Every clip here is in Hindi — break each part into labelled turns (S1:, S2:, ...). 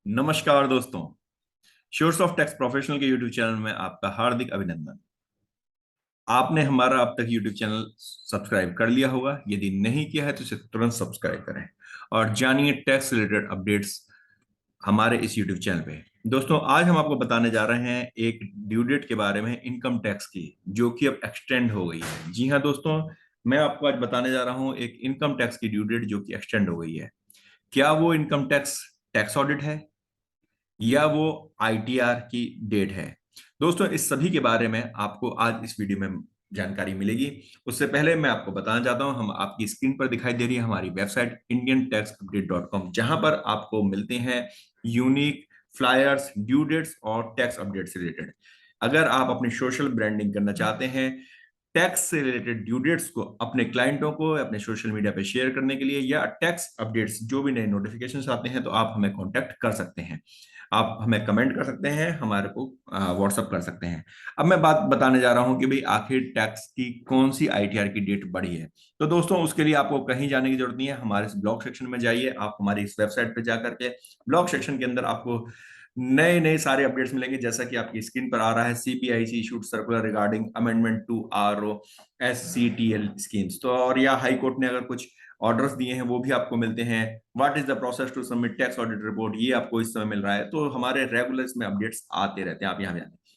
S1: नमस्कार दोस्तों। श्योर्स ऑफ टैक्स प्रोफेशनल के यूट्यूब चैनल में आपका हार्दिक अभिनंदन। आपने हमारा अब तक यूट्यूब चैनल सब्सक्राइब कर लिया होगा। यदि नहीं किया है तो इसे तुरंत सब्सक्राइब करें और जानिए टैक्स रिलेटेड अपडेट्स हमारे इस यूट्यूब चैनल पे। दोस्तों, आज हम आपको बताने जा रहे हैं एक ड्यू डेट के बारे में, इनकम टैक्स की, जो कि अब एक्सटेंड हो गई है। जी हाँ दोस्तों, मैं आपको आज बताने जा रहा हूँ एक इनकम टैक्स की ड्यू डेट जो कि एक्सटेंड हो गई है। क्या वो इनकम टैक्स टैक्स ऑडिट है या वो आईटीआर की डेट है? दोस्तों, इस सभी के बारे में आपको आज इस वीडियो में जानकारी मिलेगी। उससे पहले मैं आपको बताना चाहता हूं, हम आपकी स्क्रीन पर दिखाई दे रही है हमारी वेबसाइट indiantaxupdate.com, जहां पर आपको मिलते हैं यूनिक फ्लायर्स, ड्यू डेट्स और टैक्स अपडेट से रिलेटेड। अगर आप अपनी सोशल ब्रांडिंग करना चाहते हैं, टैक्स से रिलेटेड ड्यू डेट्स को अपने क्लाइंटों को अपने सोशल मीडिया पे शेयर करने के लिए, या टैक्स अपडेट्स जो भी नए नोटिफिकेशन आते हैं, तो आप हमें कांटेक्ट कर सकते हैं। आप हमें कमेंट कर सकते हैं, हमारे को व्हाट्सअप कर सकते हैं। अब मैं बात बताने जा रहा हूं कि भाई आखिर टैक्स की कौन सी आईटीआर की डेट बढ़ी है। तो दोस्तों, उसके लिए आपको कहीं जाने की जरूरत नहीं है। हमारे इस ब्लॉग सेक्शन में जाइए, आप हमारी इस वेबसाइट पे जाकर के ब्लॉग सेक्शन के अंदर आपको नए नए सारे अपडेट्स मिलेंगे। जैसा कि आपकी स्क्रीन पर आ रहा है, CPIC issued circular regarding amendment to RO SCTL schemes, तो और या हाई कोर्ट ने अगर कुछ ऑर्डर्स दिए हैं वो भी आपको मिलते हैं। What is the process to submit tax audit report, ये आपको इस समय मिल रहा है। तो हमारे रेगुलर इसमें अपडेट्स आते रहते हैं, आप यहाँ जाने।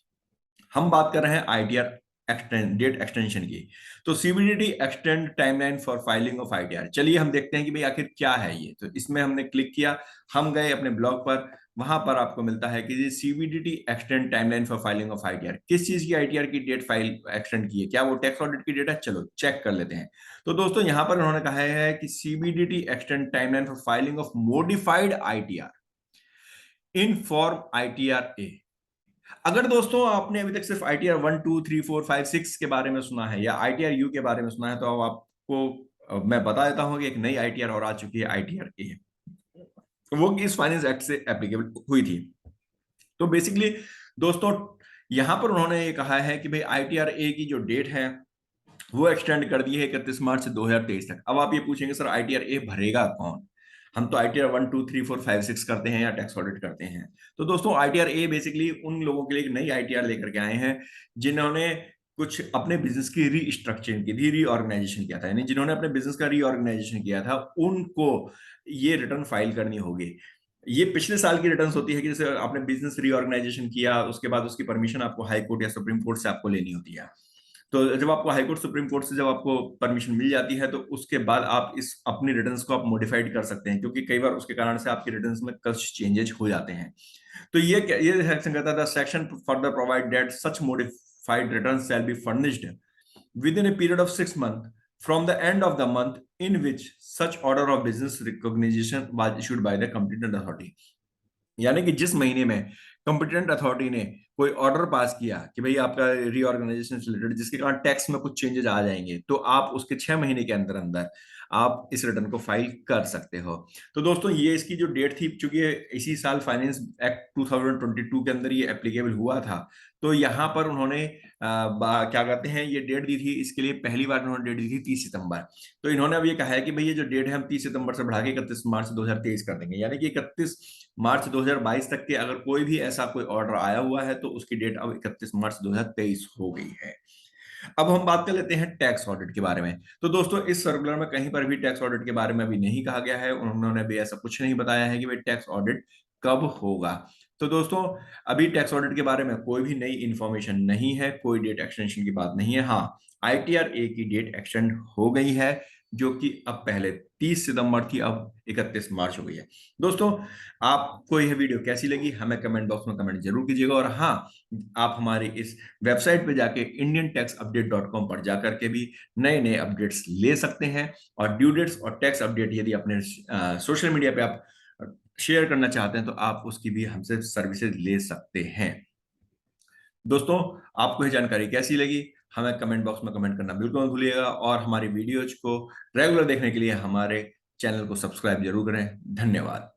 S1: हम बात कर रहे हैं आईटीआर डेट एक्सटेंशन की। तो CBDT extend timeline for filing of ITR. चलिए हम देखते हैं कि भाई आखिर क्या है ये। तो इसमें हमने क्लिक किया, हम गए अपने ब्लॉग पर। वहां पर आपको मिलता है कि CBDT extend timeline for filing of ITR. किस चीज की आईटीआर की डेट फाइल एक्सटेंड की है? क्या वो टैक्स ऑडिट की डेट है? चलो चेक कर लेते हैं। तो दोस्तों, यहां पर उन्होंने कहा है कि CBDT extend timeline for filing of modified ITR in form ITR A. अगर दोस्तों आपने अभी तक सिर्फ आईटीआर 1 2 3 4 5 6 के बारे में सुना है या आईटीआर यू के बारे में सुना है, तो अब आपको मैं बता देता हूं कि एक नई आईटीआर और आ चुकी है, आईटीआर ए। वो कि इस फाइनेंस एक्ट से एप्लीकेबल हुई थी। तो बेसिकली दोस्तों, यहां पर उन्होंने ये कहा है कि भाई आईटीआर ए की जो डेट है वो एक्सटेंड कर दी है 31 मार्च 2023 तक। अब आप ये पूछेंगे, सर आईटीआर ए भरेगा कौन? हम तो आईटीआर 1 2 3 4 5 6 करते हैं या टैक्स ऑडिट करते हैं। तो दोस्तों, आईटीआर ए बेसिकली उन लोगों के लिए एक नई आईटीआर लेकर के आए हैं जिन्होंने कुछ अपने बिजनेस की रीस्ट्रक्चरिंग की थी, रीऑर्गेनाइजेशन किया था। यानी जिन्होंने अपने बिजनेस का रीऑर्गेनाइजेशन किया था, उनको ये रिटर्न फाइल करनी होगी। ये पिछले साल की रिटर्न्स होती है कि जैसे आपने बिजनेस रीऑर्गेनाइजेशन किया, उसके बाद उसकी परमिशन आपको हाई कोर्ट या सुप्रीम कोर्ट से आपको लेनी होती है। तो जब आपको हाई कोर्ट सुप्रीम कोर्ट से जब आपको परमिशन मिल जाती है, तो उसके बाद आप इस अपनी रिटर्न्स को आप मॉडिफाइड कर सकते हैं, क्योंकि कई बार उसके कारण से आपकी रिटर्न्स में कुछ चेंजेस हो जाते हैं। तो ये सेक्शन कहता था, section further provide that such modified return shall be furnished within a period of 6 months from the end of the month in which such order of business recognition was issued by the competent authority। यानी कि जिस महीने में कॉम्पिटेंट अथॉरिटी ने कोई ऑर्डर पास किया कि भाई आपका रीऑर्गेनाइजेशन से रिलेटेड, जिसके कारण टैक्स में कुछ चेंजेस आ जाएंगे, तो आप उसके 6 महीने के अंदर अंदर आप इस रिटर्न को फाइल कर सकते हो। तो दोस्तों, ये इसकी जो डेट थी, चूंकि इसी साल फाइनेंस एक्ट 2022 के अंदर ये एप्लीकेबल हुआ था, तो यहाँ पर उन्होंने क्या कहते हैं, ये डेट दी थी। इसके लिए पहली बार उन्होंने डेट दी थी 30 सितंबर। तो इन्होंने अब ये कहा है कि भाई ये जो डेट है हम 30 सितंबर से बढ़ा के 31 मार्च 2023 कर देंगे। यानी कि 31 मार्च 2022 तक के अगर कोई भी ऐसा कोई ऑर्डर आया हुआ है, तो उसकी डेट अब 31 मार्च 2023 हो गई है। अब हम बात कर लेते हैं टैक्स ऑडिट के बारे में। तो दोस्तों, इस सर्कुलर में कहीं पर भी टैक्स ऑडिट के बारे में अभी नहीं कहा गया है। उन्होंने भी ऐसा कुछ नहीं बताया है कि भाई टैक्स ऑडिट कब होगा। तो दोस्तों, अभी टैक्स ऑडिट के बारे में कोई भी नई इंफॉर्मेशन नहीं है, कोई डेट एक्सटेंशन की बात नहीं है। हाँ, आईटीआर ए की डेट एक्सटेंड हो गई है, जो कि अब पहले 30 सितंबर थी, अब 31 मार्च हो गई है। दोस्तों, आपको यह वीडियो कैसी लगी हमें कमेंट बॉक्स में कमेंट जरूर कीजिएगा। और हाँ, आप हमारी इस वेबसाइट पे जाके indiantaxupdate.com पर जाकर के भी नए नए अपडेट्स ले सकते हैं। और ड्यू डेट्स और टैक्स अपडेट यदि अपने सोशल मीडिया पे आप शेयर करना चाहते हैं, तो आप उसकी भी हमसे सर्विसेज ले सकते हैं। दोस्तों, आपको ये जानकारी कैसी लगी हमें कमेंट बॉक्स में कमेंट करना बिल्कुल मत भूलिएगा। और हमारी वीडियोज को रेगुलर देखने के लिए हमारे चैनल को सब्सक्राइब जरूर करें। धन्यवाद।